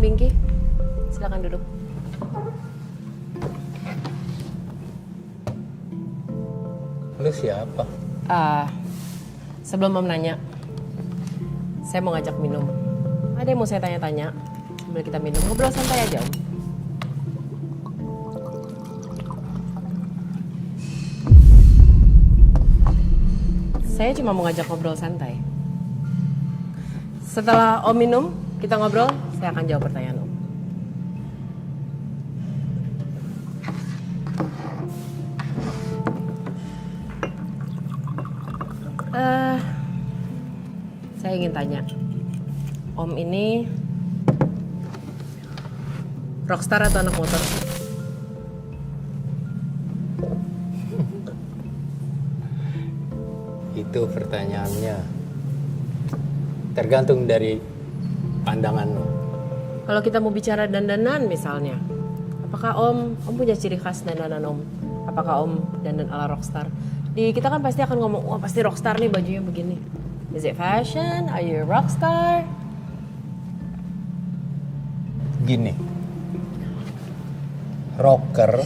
Pinky. Silakan duduk. Lu siapa? Sebelum Om nanya, saya mau ngajak minum. Ada yang mau saya tanya-tanya sambil kita minum. Ngobrol santai aja, Om. Saya cuma mau ngajak ngobrol santai. Setelah Om minum, kita ngobrol, saya akan jawab pertanyaan Om. Saya ingin tanya, Om ini rockstar atau anak motor? Itu pertanyaannya tergantung dari pandangan lo. Kalau kita mau bicara dandanan misalnya, apakah Om punya ciri khas dandanan Om? Apakah Om dandan ala rockstar? Kita kan pasti akan ngomong, wah pasti rockstar nih bajunya begini. Is it fashion? Are you a rockstar? Gini, rocker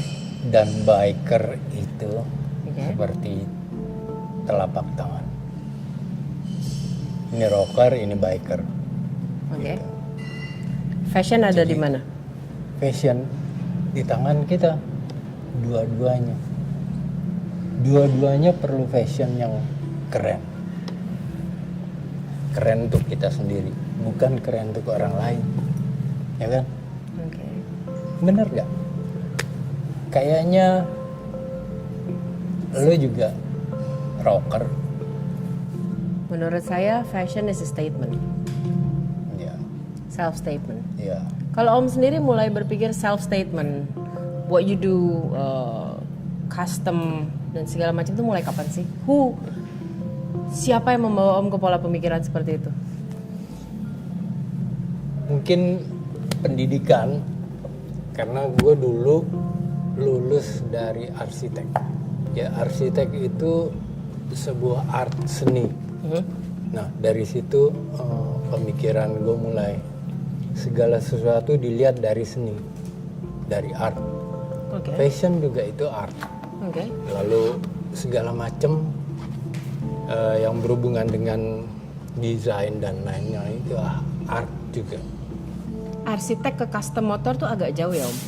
dan biker itu seperti telapak tangan. Ini rocker, ini biker. Oke. Fashion ada di mana? Fashion di tangan kita, dua-duanya. Dua-duanya perlu fashion yang keren. Keren untuk kita sendiri, bukan keren untuk orang lain. Ya kan? Oke. Bener gak? Kayaknya lo juga rocker. Menurut saya fashion is a statement. Ya. Self statement. Ya. Kalau Om sendiri mulai berpikir self statement, what you do, custom dan segala macam itu mulai kapan sih? Siapa yang membawa Om ke pola pemikiran seperti itu? Mungkin pendidikan, karena gue dulu lulus dari arsitek. Ya, arsitek itu sebuah art seni. Nah, dari situ pemikiran gue mulai segala sesuatu dilihat dari seni, dari art. Okay. Fashion juga itu art. Okay. Lalu segala macam yang berhubungan dengan desain dan lainnya itu art juga. Arsitek ke custom motor tuh agak jauh ya Om.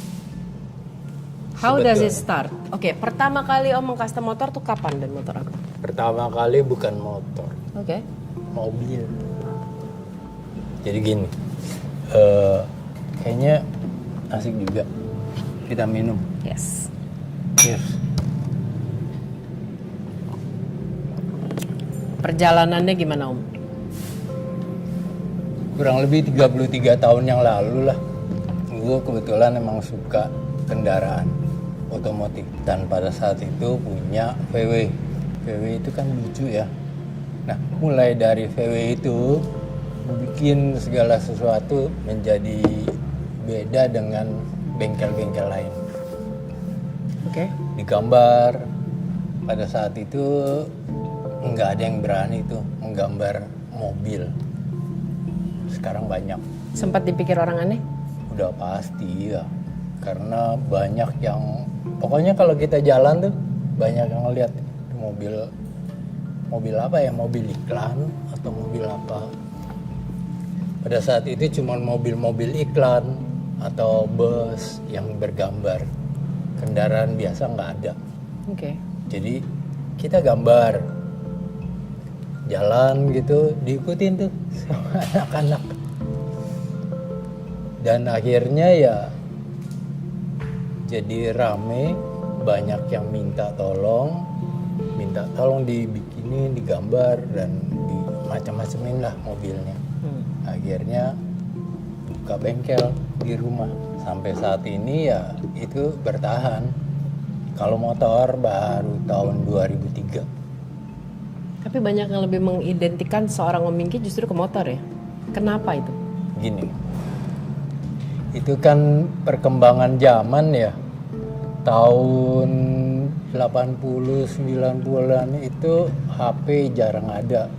How does it start? Oke, pertama kali Om meng-custom motor tuh kapan dan motor apa? Pertama kali bukan motor, Oke. mobil. Jadi gini, kayaknya asik juga kita minum. Yes. Cheers. Perjalanannya gimana Om? Kurang lebih 33 tahun yang lalu lah, gue kebetulan emang suka kendaraan otomotif dan pada saat itu punya VW. VW itu kan lucu ya. Nah, mulai dari VW itu bikin segala sesuatu menjadi beda dengan bengkel-bengkel lain. Oke. Digambar pada saat itu nggak ada yang berani tuh menggambar mobil. Sekarang banyak. Sempat dipikir orang aneh? Udah pasti ya, karena banyak yang pokoknya kalau kita jalan tuh banyak yang ngeliat mobil apa ya, mobil iklan atau mobil apa. Pada saat itu cuma mobil-mobil iklan atau bus yang bergambar, kendaraan biasa nggak ada. Oke. Jadi kita gambar jalan gitu, diikutin tuh sama anak-anak. Dan akhirnya ya jadi rame, banyak yang minta tolong dibikinin, digambar dan macam-macamin lah mobilnya. Akhirnya buka bengkel di rumah. Sampai saat ini ya itu bertahan. Kalau motor baru tahun 2003. Tapi banyak yang lebih mengidentikan seorang Om Pinky justru ke motor ya. Kenapa itu? Gini, itu kan perkembangan zaman ya. Tahun 80-90-an itu HP jarang ada.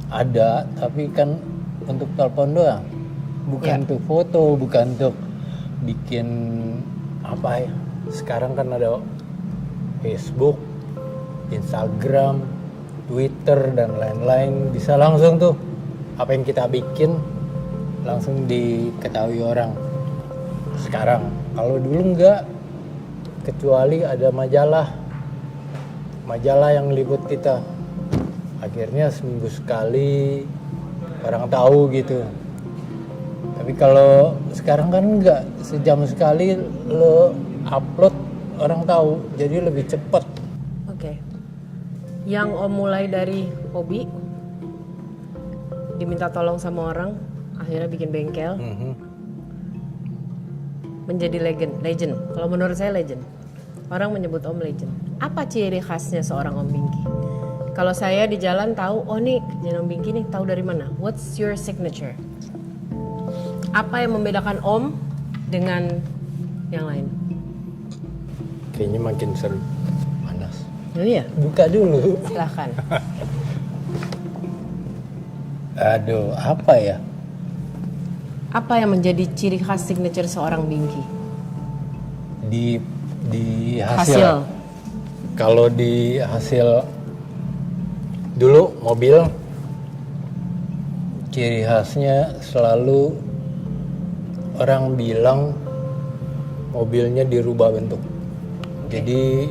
Ada, tapi kan untuk telepon doang. bukan untuk foto, bukan untuk bikin apa ya. Sekarang kan ada Facebook, Instagram, Twitter dan lain-lain, bisa langsung tuh apa yang kita bikin langsung diketahui orang. Sekarang kalau dulu enggak, kecuali ada majalah yang liput kita, akhirnya seminggu sekali orang tahu gitu. Tapi kalau sekarang kan enggak, sejam sekali lo upload orang tahu, jadi lebih cepat. Oke. Yang Om mulai dari hobi, diminta tolong sama orang, akhirnya bikin bengkel, menjadi legend. Kalau menurut saya legend. Orang menyebut Om legend. Apa ciri khasnya seorang Om Bingki? Kalau saya di jalan tahu, oh nih kerjaan Om Bingki nih, tahu dari mana? What's your signature? Apa yang membedakan Om dengan yang lain? Kayaknya makin seru, panas. Oh iya, Buka dulu. silahkan. Aduh, apa ya? Apa yang menjadi ciri khas signature seorang Bingki? Di hasil. Kalau di hasil dulu mobil, ciri khasnya selalu orang bilang mobilnya dirubah bentuk. Jadi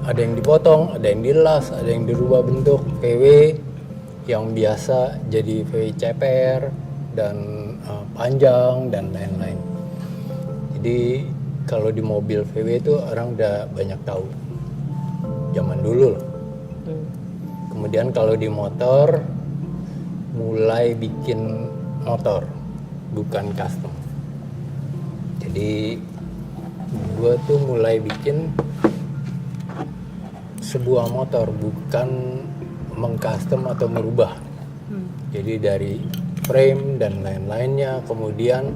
ada yang dipotong, ada yang dilas, ada yang dirubah bentuk. VW yang biasa jadi VW ceper dan panjang dan lain-lain. Jadi kalau di mobil VW itu orang udah banyak tahu. Zaman dulu loh. Kemudian kalau di motor mulai bikin motor, bukan custom. Jadi gue tuh mulai bikin sebuah motor, bukan mengcustom atau merubah. Jadi dari frame dan lain-lainnya, kemudian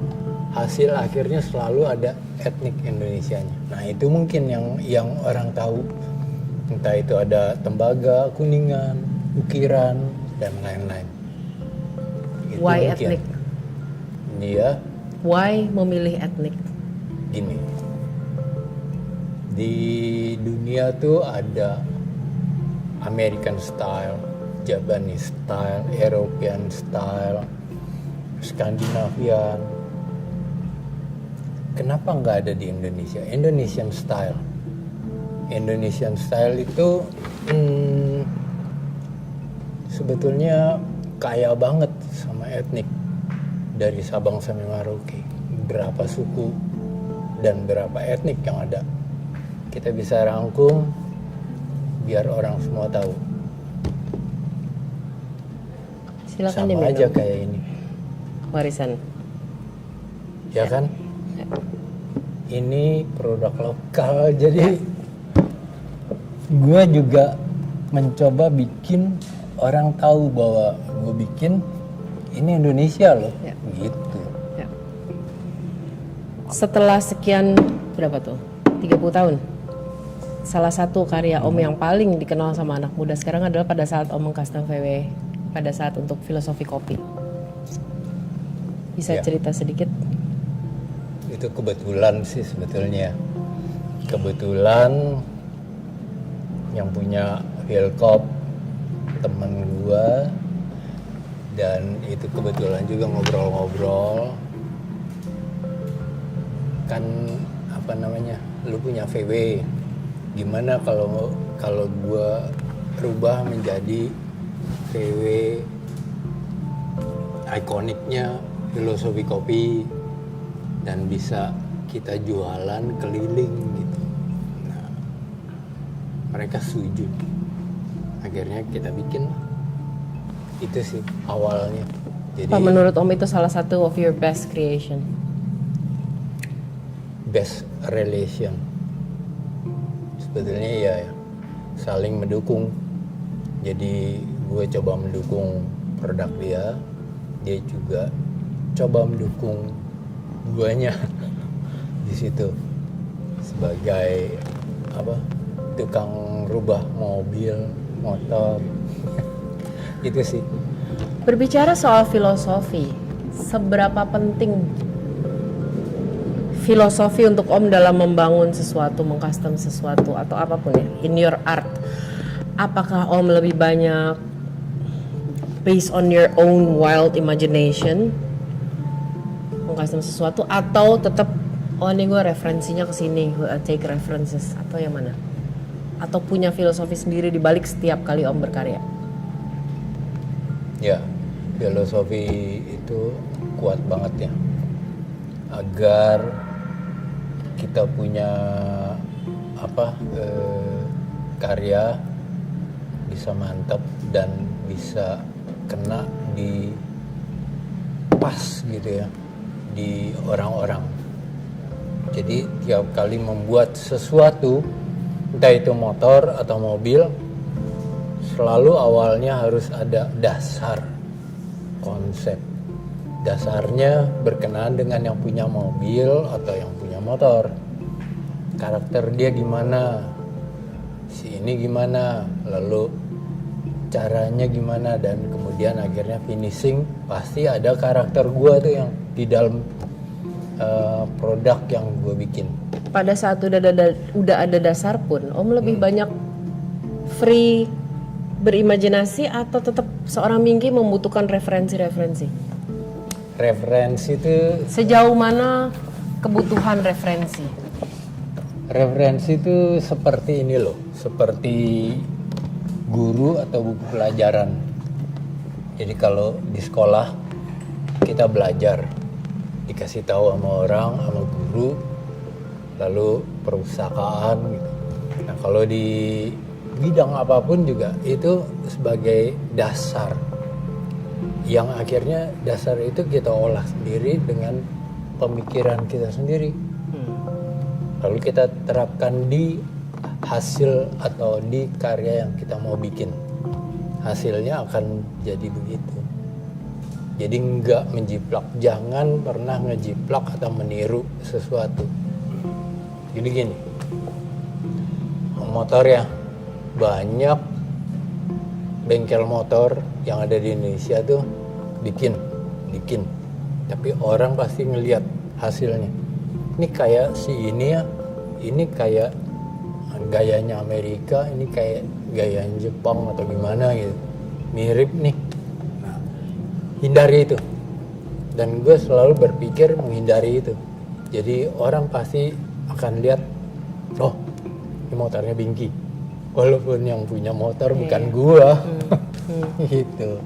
hasil akhirnya selalu ada etnik Indonesianya. Nah itu mungkin yang orang tahu, entah itu ada tembaga, kuningan, ukiran dan lain-lain. Itu Why mungkin. etnik? Iya. Why memilih etnik? Gini, di dunia tuh ada American style, Japanese style, European style, Skandinavian. Kenapa nggak ada di Indonesia? Indonesian style. Indonesian style itu sebetulnya kaya banget sama etnik, dari Sabang sampai Merauke. Berapa suku dan berapa etnik yang ada, kita bisa rangkum biar orang semua tahu. Silakan Sama diminum. aja kayak ini, Warisan. ya kan? Ini produk lokal, jadi gue juga mencoba bikin orang tahu bahwa gue bikin ini Indonesia loh, Ya. gitu. Ya. Setelah sekian, berapa tuh? 30 tahun. Salah satu karya Om yang paling dikenal sama anak muda sekarang adalah pada saat Om mengcustom VW, pada saat untuk filosofi kopi. Bisa Ya. cerita sedikit? Itu kebetulan sih sebetulnya. Kebetulan yang punya Vilkop temen gua, dan itu kebetulan juga ngobrol-ngobrol. Kan apa namanya? Lu punya VW. Gimana kalau gua rubah menjadi VW ikoniknya filosofi kopi dan bisa kita jualan keliling gitu. Nah, mereka setuju. Akhirnya kita bikin. Itu sih awalnya. Jadi Apa menurut Om itu salah satu of your best creation? best relation. Sebetulnya ya saling mendukung. Jadi gue coba mendukung produk dia juga coba mendukung guanya di situ sebagai apa, tukang rubah mobil, motor. Itu sih. Berbicara soal filosofi, seberapa penting filosofi untuk Om dalam membangun sesuatu, mengcustom sesuatu atau apapun ya, in your art? Apakah Om lebih banyak based on your own wild imagination mengcustom sesuatu, atau tetap oh ini gue referensinya ke sini, gue take references, atau yang mana? Atau punya filosofi sendiri di balik setiap kali Om berkarya? Ya, filosofi itu kuat banget ya. Agar kita punya karya bisa mantap dan bisa kena di pas gitu ya di orang-orang. Jadi tiap kali membuat sesuatu, entah itu motor atau mobil, selalu awalnya harus ada dasar konsep. Dasarnya berkenaan dengan yang punya mobil atau yang punya motor. Karakter dia gimana, si ini gimana, lalu caranya gimana, dan kemudian akhirnya finishing pasti ada karakter gue tuh yang di dalam produk yang gue bikin. Pada saat udah ada dasar pun, Om lebih banyak free berimajinasi atau tetap seorang Minky membutuhkan referensi-referensi? Referensi itu Sejauh mana kebutuhan referensi? Referensi itu seperti ini loh, seperti guru atau buku pelajaran. Jadi kalau di sekolah kita belajar, dikasih tahu sama orang, sama guru, lalu perpustakaan gitu. Nah kalau di bidang apapun juga itu sebagai dasar, yang akhirnya dasar itu kita olah sendiri dengan pemikiran kita sendiri. Lalu kita terapkan di hasil atau di karya yang kita mau bikin. Hasilnya akan jadi begitu. Jadi enggak menjiplak, jangan pernah ngejiplak atau meniru sesuatu. Jadi gini, motor ya, banyak bengkel motor yang ada di Indonesia tuh bikin, tapi orang pasti ngelihat hasilnya. Ini kayak si ini ya, ini kayak gayanya Amerika, ini kayak gayanya Jepang atau gimana gitu, mirip nih. Nah, hindari itu. Dan gue selalu berpikir menghindari itu. Jadi orang pasti akan lihat, oh ini motornya Binky, walaupun yang punya motor bukan gua. Gitu.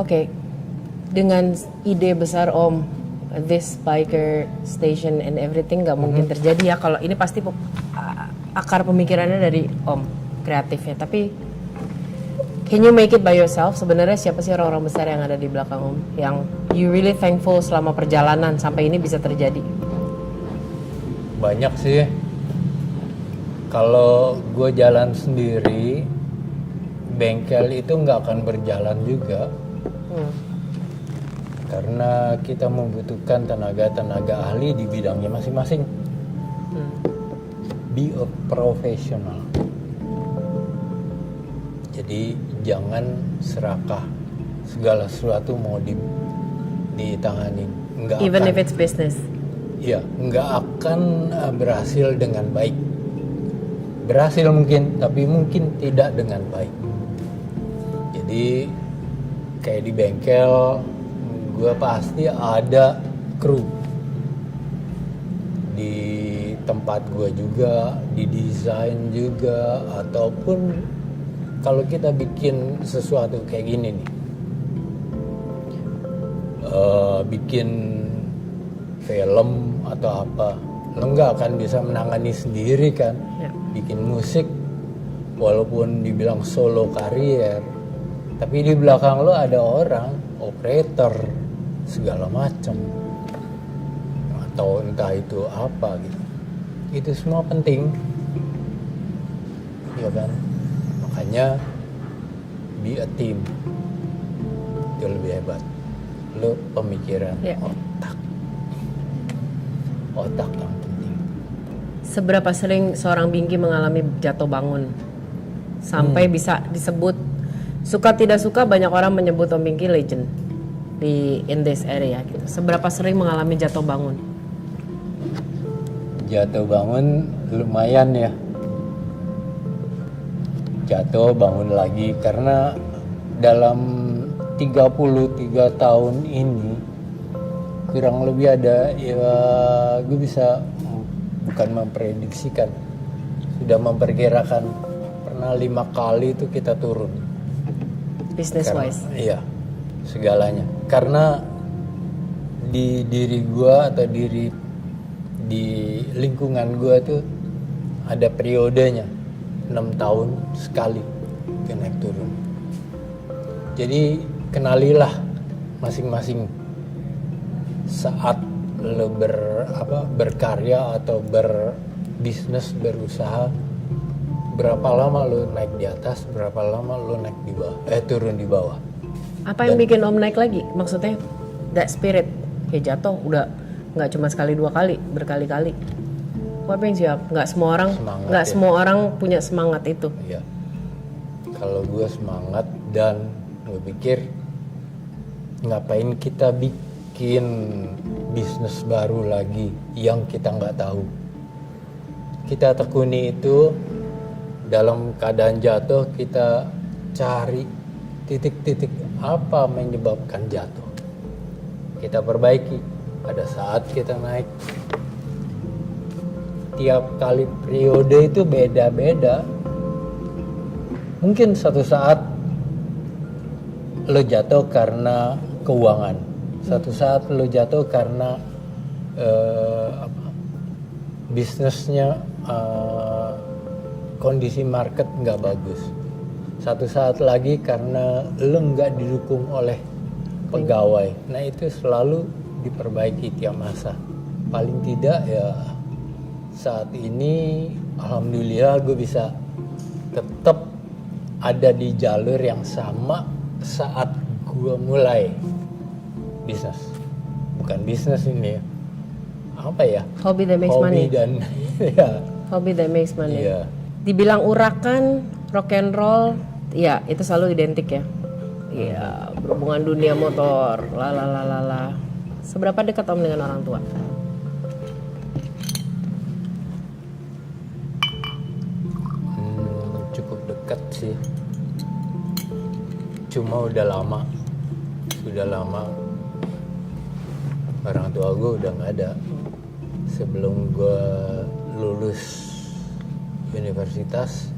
Oke, dengan ide besar Om, this biker station and everything nggak mungkin terjadi ya kalau ini pasti akar pemikirannya dari Om, kreatifnya. Tapi can you make it by yourself? Sebenarnya siapa sih orang-orang besar yang ada di belakang Om, yang you really thankful selama perjalanan sampai ini bisa terjadi? Banyak sih. Kalau gue jalan sendiri, bengkel itu nggak akan berjalan juga. Karena kita membutuhkan tenaga ahli di bidangnya masing-masing. Be a professional. Jadi jangan serakah segala sesuatu mau ditangani. Even if it's business. Iya, nggak akan berhasil dengan baik. Berhasil mungkin, tapi mungkin tidak dengan baik. Jadi kayak di bengkel, gue pasti ada kru. Di tempat gue juga, di desain juga, ataupun kalau kita bikin sesuatu kayak gini nih, bikin film atau apa, lo nggak akan bisa menangani sendiri kan. Bikin musik walaupun dibilang solo karier, tapi di belakang lo ada orang, operator segala macam, atau entah itu apa gitu. Itu semua penting, ya kan? Makanya be a team itu lebih hebat. Lo pemikiran, otak yang penting. Seberapa sering seorang Binky mengalami jatuh bangun sampai bisa disebut, suka tidak suka banyak orang menyebut Om Binky legend in this area gitu. Seberapa sering mengalami jatuh bangun? Jatuh bangun lumayan ya. Jatuh bangun lagi karena dalam 33 tahun ini kurang lebih ada ya, gue bisa bukan memprediksikan, sudah memperkirakan pernah 5 kali itu kita turun. Business wise. Iya, segalanya. Karena di diri gue atau di lingkungan gue tuh ada periodenya 6 tahun sekali itu naik turun. Jadi kenalilah masing-masing saat lo berkarya atau berbisnis, berusaha, berapa lama lo naik di atas, berapa lama lo naik di bawah, turun di bawah. Apa yang bikin Om naik lagi? Maksudnya that spirit, kayak jatuh udah nggak cuma sekali 2 kali, berkali-kali. What brings you up? Nggak semua orang, Semangat, nggak ya. semua orang punya semangat itu. Iya. Kalau gue semangat dan gue pikir ngapain kita bikin bisnis baru lagi yang kita nggak tahu. Kita tekuni itu dalam keadaan jatuh, kita cari titik-titik apa menyebabkan jatuh. Kita perbaiki pada saat kita naik. Tiap kali periode itu beda-beda. Mungkin satu saat lo jatuh karena keuangan, satu saat lo jatuh karena bisnisnya kondisi market nggak bagus. Satu saat lagi karena lo nggak didukung oleh pegawai. Nah itu selalu diperbaiki tiap masa. Paling tidak ya saat ini alhamdulillah gue bisa tetap ada di jalur yang sama saat gue mulai bisnis. Bukan bisnis ini ya. Apa ya? Hobby that makes money. Dan ya. Hobby that makes money. Iya. Dibilang urakan, rock and roll, ya itu selalu identik ya. Iya, berhubungan dunia motor, lalalala. Seberapa dekat Om dengan orang tua? Cukup dekat sih. Cuma sudah lama orang tua gue udah nggak ada. Sebelum gue lulus universitas,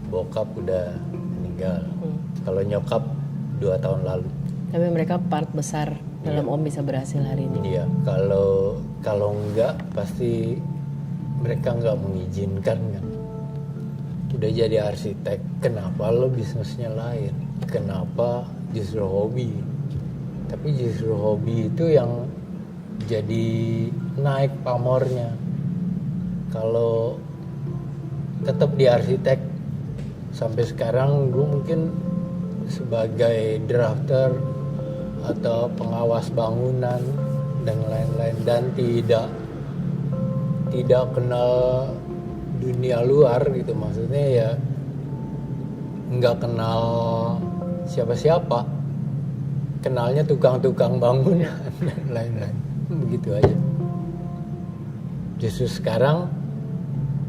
bokap udah meninggal. Kalau nyokap 2 tahun lalu. Tapi mereka part besar dalam Om bisa berhasil hari ini. Iya, kalau enggak pasti mereka nggak mengizinkan kan. Udah jadi arsitek, kenapa lo bisnisnya lain? Kenapa justru hobi? Tapi justru hobi itu yang jadi naik pamornya. Kalau tetap di arsitek sampai sekarang gue mungkin sebagai drafter atau pengawas bangunan dan lain-lain, dan tidak kenal dunia luar gitu, maksudnya ya nggak kenal siapa-siapa, kenalnya tukang-tukang bangunan dan lain-lain, begitu aja. Justru sekarang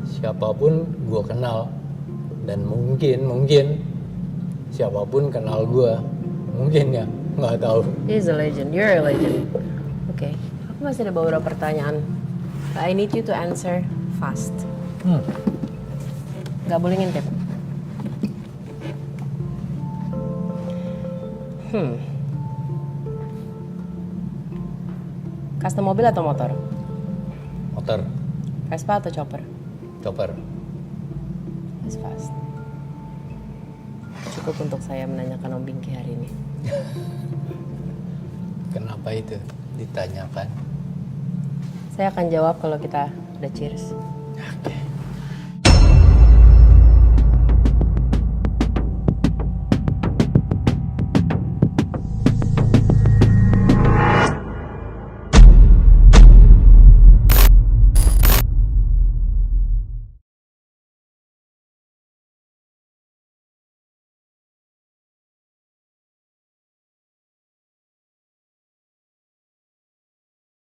siapapun gue kenal, dan mungkin siapapun kenal gue, mungkin ya, nggak tahu. He's a legend, you're a legend. Oke, aku masih ada beberapa pertanyaan. I need you to answer fast. Gak boleh ngintip. Custom mobil atau motor? Motor, Vespa atau chopper? chopper. It's fast. Cukup untuk saya menanyakan Om Bingki hari ini. Kenapa itu ditanyakan? Saya akan jawab kalau kita udah cheers. Oke.